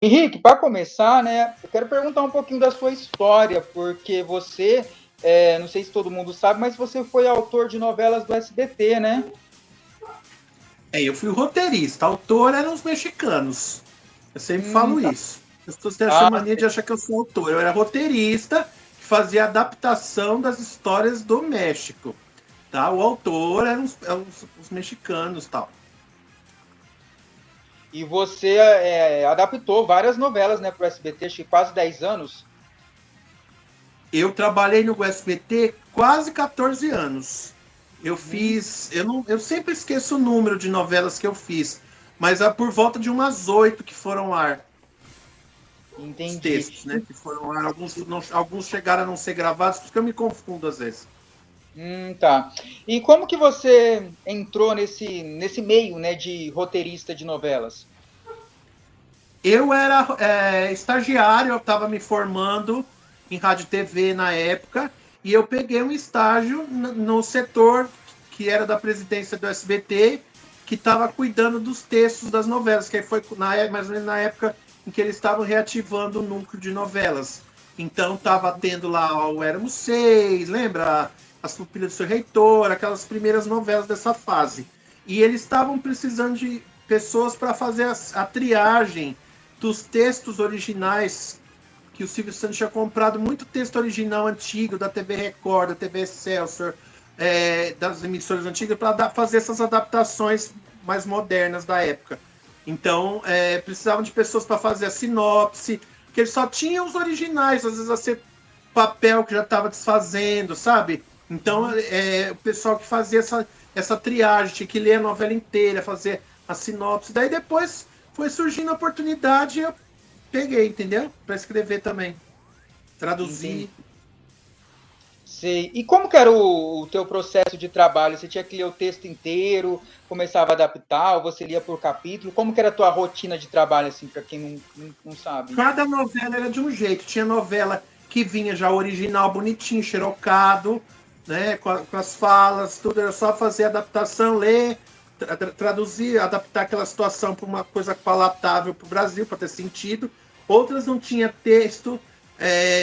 Henrique, para começar, né, eu quero perguntar um pouquinho da sua história, porque você, não sei se todo mundo sabe, mas você foi autor de novelas do SBT, né? Eu fui roteirista, autor eram os mexicanos. Eu sempre falo Tá. isso. As pessoas têm essa Ah, mania de achar que eu sou autor. Eu era roteirista que fazia adaptação das histórias do México. Tá? O autor eram os mexicanos tal. e você adaptou várias novelas, né, para o SBT, acho que quase 10 anos. Eu trabalhei no SBT quase 14 anos. Eu Uhum, fiz. Eu sempre esqueço o número de novelas que eu fiz, mas é por volta de umas 8 que foram ao ar. Os entendi. textos, né? Que foram ao ar. Alguns chegaram a não ser gravados, porque eu me confundo às vezes. Tá. E como que você entrou nesse meio, né, de roteirista de novelas? Eu era estagiário, eu estava me formando em rádio e TV na época, e eu peguei um estágio no setor que era da presidência do SBT, que estava cuidando dos textos das novelas, que foi mais ou menos na época em que eles estavam reativando o núcleo de novelas. Então estava tendo lá o Éramos Seis, lembra? As Pupilas do Seu Reitor, aquelas primeiras novelas dessa fase. E eles estavam precisando de pessoas para fazer a triagem dos textos originais que o Silvio Santos tinha comprado muito texto original antigo da TV Record, da TV Excelsior, das emissoras antigas, para fazer essas adaptações mais modernas da época. Então, precisavam de pessoas para fazer a sinopse, porque eles só tinham os originais, às vezes assim, papel que já estava desfazendo, sabe? Então, o pessoal que fazia essa triagem, tinha que ler a novela inteira, fazer a sinopse. Daí depois foi surgindo a oportunidade e eu peguei, entendeu? Para escrever também. Entendi. Traduzir. Sei. E como que era o teu processo de trabalho? Você tinha que ler o texto inteiro, começava a adaptar, ou você lia por capítulo? Como que era a tua rotina de trabalho, assim, para quem não sabe? Cada novela era de um jeito. Tinha novela que vinha já original, bonitinho, xerocado, né? Com as falas, tudo. Era só fazer adaptação, ler, traduzir, adaptar aquela situação para uma coisa palatável para o Brasil, para ter sentido. Outras não tinha texto,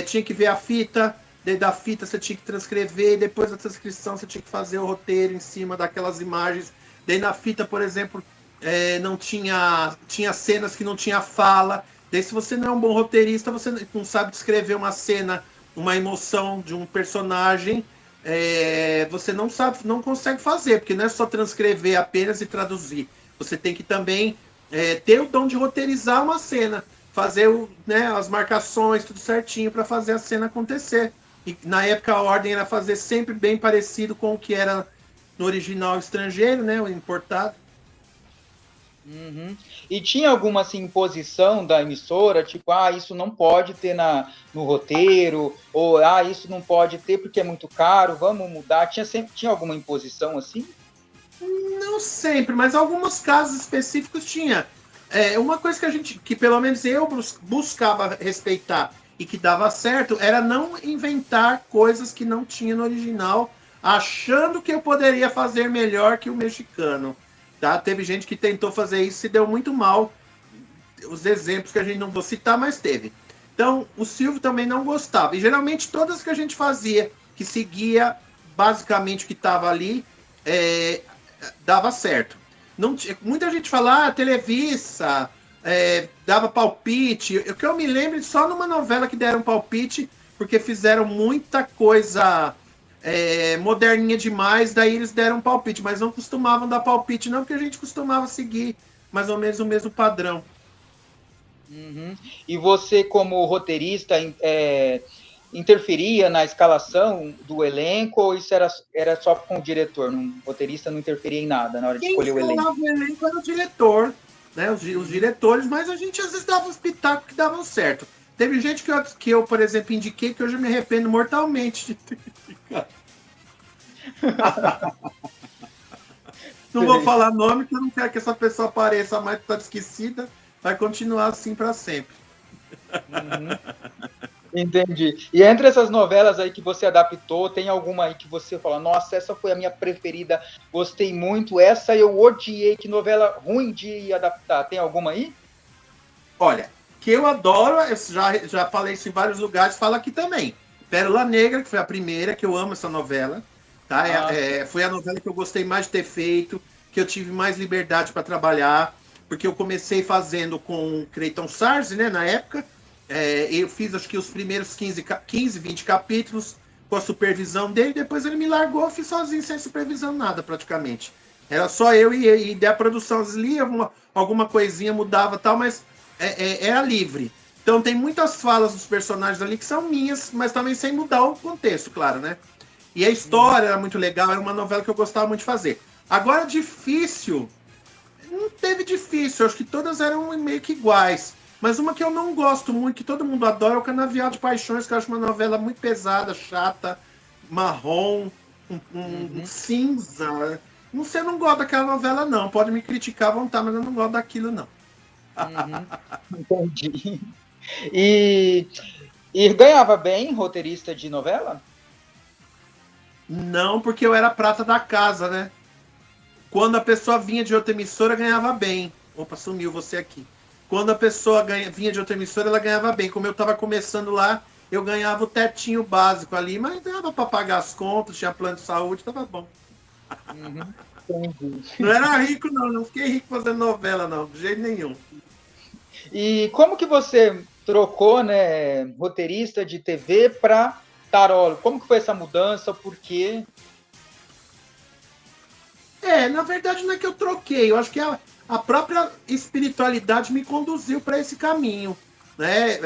tinha que ver a fita. Daí da fita você tinha que transcrever, depois da transcrição você tinha que fazer o roteiro em cima daquelas imagens. Daí na fita, por exemplo, não tinha cenas que não tinha fala. Daí se você não é um bom roteirista, você não sabe descrever uma cena, uma emoção de um personagem, você não sabe, não consegue fazer, porque não é só transcrever apenas e traduzir. Você tem que também ter o dom de roteirizar uma cena, fazer as marcações, tudo certinho para fazer a cena acontecer. E na época a ordem era fazer sempre bem parecido com o que era no original estrangeiro, né, o importado. Uhum. E tinha alguma assim, imposição da emissora, tipo, isso não pode ter no roteiro, ou isso não pode ter porque é muito caro, vamos mudar. Tinha alguma imposição assim? Não sempre, mas alguns casos específicos tinha. Uma coisa que pelo menos eu buscava respeitar e que dava certo era não inventar coisas que não tinha no original, achando que eu poderia fazer melhor que o mexicano. Tá? Teve gente que tentou fazer isso e deu muito mal. Os exemplos que a gente não vou citar, mas teve. Então, o Silvio também não gostava. E geralmente todas que a gente fazia, que seguia basicamente o que estava ali, dava certo. Não, muita gente fala, Televisa, dava palpite. O que eu me lembro, só numa novela que deram palpite, porque fizeram muita coisa moderninha demais, daí eles deram palpite, mas não costumavam dar palpite, não, porque a gente costumava seguir mais ou menos o mesmo padrão. Uhum. E você, como roteirista, interferia na escalação do elenco, ou isso era só com o diretor? O roteirista não interferia em nada na hora de Quem escolher o elenco? escalava o elenco era o diretor, né? Os diretores, mas a gente às vezes dava uns pitacos que davam certo. Teve gente que eu, por exemplo, indiquei que hoje eu me arrependo mortalmente de ter indicado. Não vou Sei. falar nome, porque eu não quero que essa pessoa apareça mais, tá esquecida. Vai continuar assim para sempre. Uhum. Entendi. E entre essas novelas aí que você adaptou, tem alguma aí que você fala, nossa, essa foi a minha preferida, gostei muito, essa eu odiei, que novela ruim de adaptar. Tem alguma aí? Olha, que eu adoro, eu já falei isso em vários lugares, falo aqui também. Pérola Negra, que foi a primeira, que eu amo essa novela. Tá? Foi a novela que eu gostei mais de ter feito, que eu tive mais liberdade para trabalhar, porque eu comecei fazendo com o Creiton Sarzi, né, na época. Eu fiz acho que os primeiros 15, 20 capítulos com a supervisão dele, depois ele me largou, eu fiz sozinho, sem supervisão, nada praticamente. Era só eu e a produção, eles liam, alguma coisinha mudava tal, mas era livre. Então tem muitas falas dos personagens ali que são minhas, mas também sem mudar o contexto, claro, né? E a história era muito legal, era uma novela que eu gostava muito de fazer. Agora, difícil, não teve difícil, acho que todas eram meio que iguais. Mas uma que eu não gosto muito, que todo mundo adora, é o Canavial de Paixões, que eu acho uma novela muito pesada, chata, marrom, cinza. Não sei, eu não gosto daquela novela, não. Pode me criticar à vontade, mas eu não gosto daquilo, não. Entendi. E ganhava bem roteirista de novela? Não, porque eu era prata da casa, né? Quando a pessoa vinha de outra emissora, ganhava bem. Opa, sumiu você aqui. Quando a pessoa vinha de outra emissora, ela ganhava bem. Como eu estava começando lá, eu ganhava o tetinho básico ali, mas dava para pagar as contas, tinha plano de saúde, estava bom. Não era rico, não fiquei rico fazendo novela, não, de jeito nenhum. E como que você trocou, né, roteirista de TV para tarólogo? Como que foi essa mudança? Por quê? Na verdade não é que eu troquei, eu acho que a própria espiritualidade me conduziu para esse caminho, né?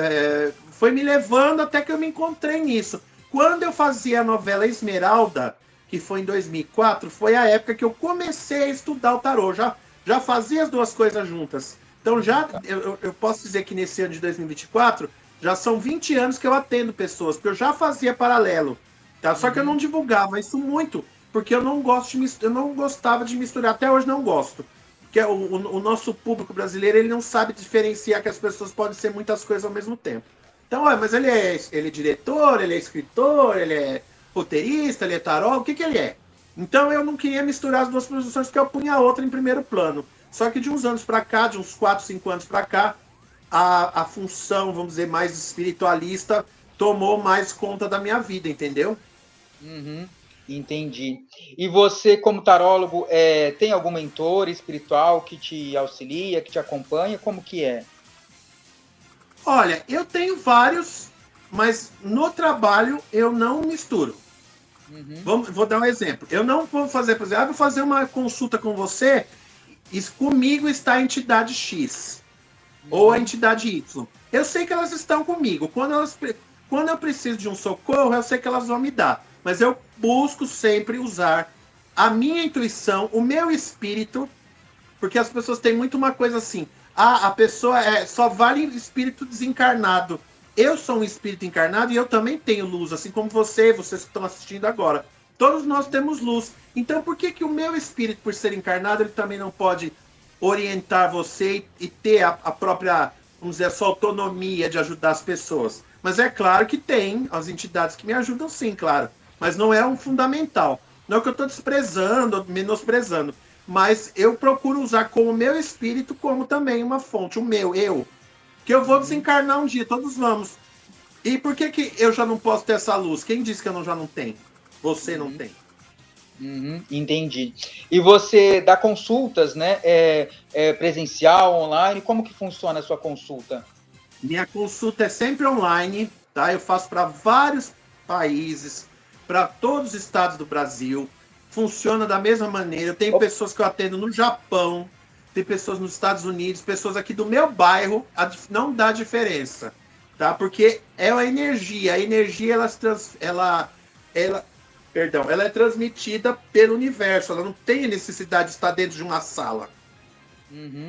Foi me levando até que eu me encontrei nisso. Quando eu fazia a novela Esmeralda, que foi em 2004, foi a época que eu comecei a estudar o tarô. Já fazia as duas coisas juntas. Então eu posso dizer que nesse ano de 2024 já são 20 anos que eu atendo pessoas, porque eu já fazia paralelo, tá? Só que eu não divulgava isso muito, porque eu não gostava de misturar, até hoje não gosto. Porque o nosso público brasileiro, ele não sabe diferenciar que as pessoas podem ser muitas coisas ao mesmo tempo. Então, mas ele é diretor, ele é escritor, ele é roteirista, ele é tarô, o que ele é? Então eu não queria misturar as duas produções, porque eu punha a outra em primeiro plano. Só que de uns anos para cá, de uns 4, 5 anos para cá, a função, vamos dizer, mais espiritualista tomou mais conta da minha vida, entendeu? Entendi. E você, como tarólogo, tem algum mentor espiritual que te auxilia, que te acompanha? Como que é? Olha, eu tenho vários, mas no trabalho eu não misturo. Vou dar um exemplo. Eu não vou fazer, por exemplo, vou fazer uma consulta com você, e comigo está a entidade X ou a entidade Y. Eu sei que elas estão comigo. Quando eu preciso de um socorro, eu sei que elas vão me dar. Mas eu busco sempre usar a minha intuição, o meu espírito, porque as pessoas têm muito uma coisa assim. A pessoa só vale espírito desencarnado. Eu sou um espírito encarnado e eu também tenho luz, assim como vocês que estão assistindo agora. Todos nós temos luz. Então por que o meu espírito, por ser encarnado, ele também não pode orientar você e ter a própria, vamos dizer, a sua autonomia de ajudar as pessoas? Mas é claro que tem as entidades que me ajudam, sim, claro. Mas não é um fundamental. Não é que eu estou desprezando, menosprezando. Mas eu procuro usar como meu espírito, como também uma fonte, o meu, eu. Que eu vou desencarnar um dia, todos vamos. E por que eu já não posso ter essa luz? Quem disse que eu já não tenho? Você não tem. Entendi. E você dá consultas, né? Presencial, online? Como que funciona a sua consulta? Minha consulta é sempre online, tá? Eu faço para vários países, para todos os estados do Brasil. Funciona da mesma maneira. Eu tenho pessoas que eu atendo no Japão, tem pessoas nos Estados Unidos, pessoas aqui do meu bairro. Não dá diferença, tá? Porque é a energia. A energia, ela é transmitida pelo universo. Ela não tem necessidade de estar dentro de uma sala,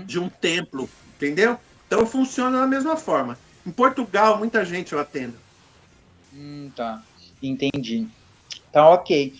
de um templo, entendeu? Então funciona da mesma forma. Em Portugal, muita gente eu atendo. Tá. Entendi. Tá, ok.